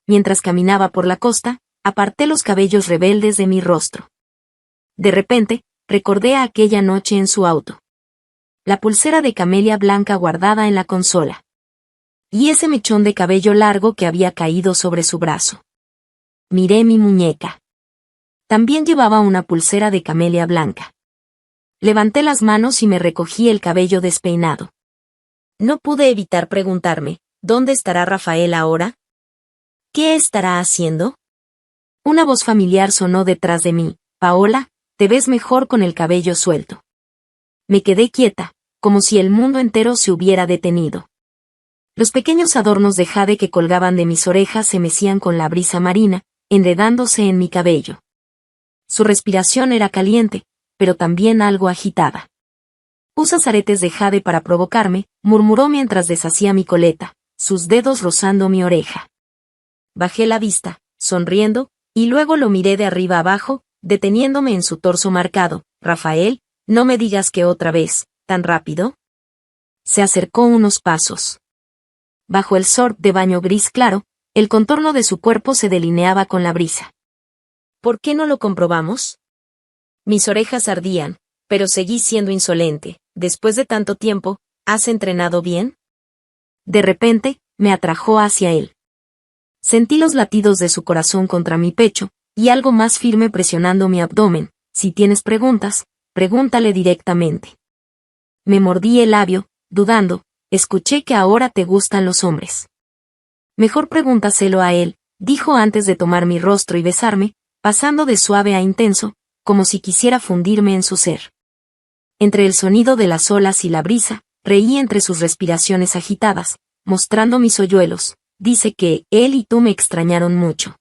Mientras caminaba por la costa, aparté los cabellos rebeldes de mi rostro. De repente, recordé a aquella noche en su auto. La pulsera de camelia blanca guardada en la consola. Y ese mechón de cabello largo que había caído sobre su brazo. Miré mi muñeca. También llevaba una pulsera de camelia blanca. Levanté las manos y me recogí el cabello despeinado. No pude evitar preguntarme: ¿dónde estará Rafael ahora? ¿Qué estará haciendo? Una voz familiar sonó detrás de mí: Paola, te ves mejor con el cabello suelto. Me quedé quieta, como si el mundo entero se hubiera detenido. Los pequeños adornos de jade que colgaban de mis orejas se mecían con la brisa marina, enredándose en mi cabello. Su respiración era caliente, pero también algo agitada. «Usas aretes de jade para provocarme», murmuró mientras deshacía mi coleta, sus dedos rozando mi oreja. Bajé la vista, sonriendo, y luego lo miré de arriba abajo, deteniéndome en su torso marcado. «Rafael, no me digas que otra vez, tan rápido». Se acercó unos pasos. Bajo el short de baño gris claro, el contorno de su cuerpo se delineaba con la brisa. «¿Por qué no lo comprobamos?». Mis orejas ardían, pero seguí siendo insolente. Después de tanto tiempo, ¿has entrenado bien? De repente, me atrajo hacia él. Sentí los latidos de su corazón contra mi pecho, y algo más firme presionando mi abdomen. Si tienes preguntas, pregúntale directamente. Me mordí el labio, dudando. Escuché que ahora te gustan los hombres. Mejor pregúntaselo a él, dijo antes de tomar mi rostro y besarme, pasando de suave a intenso, como si quisiera fundirme en su ser. Entre el sonido de las olas y la brisa, reí entre sus respiraciones agitadas, mostrando mis hoyuelos. Dice que él y tú me extrañaron mucho.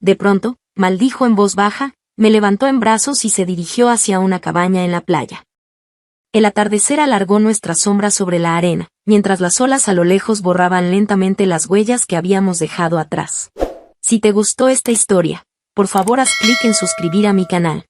De pronto, maldijo en voz baja, me levantó en brazos y se dirigió hacia una cabaña en la playa. El atardecer alargó nuestra sombra sobre la arena, mientras las olas a lo lejos borraban lentamente las huellas que habíamos dejado atrás. Si te gustó esta historia, por favor haz clic en suscribir a mi canal.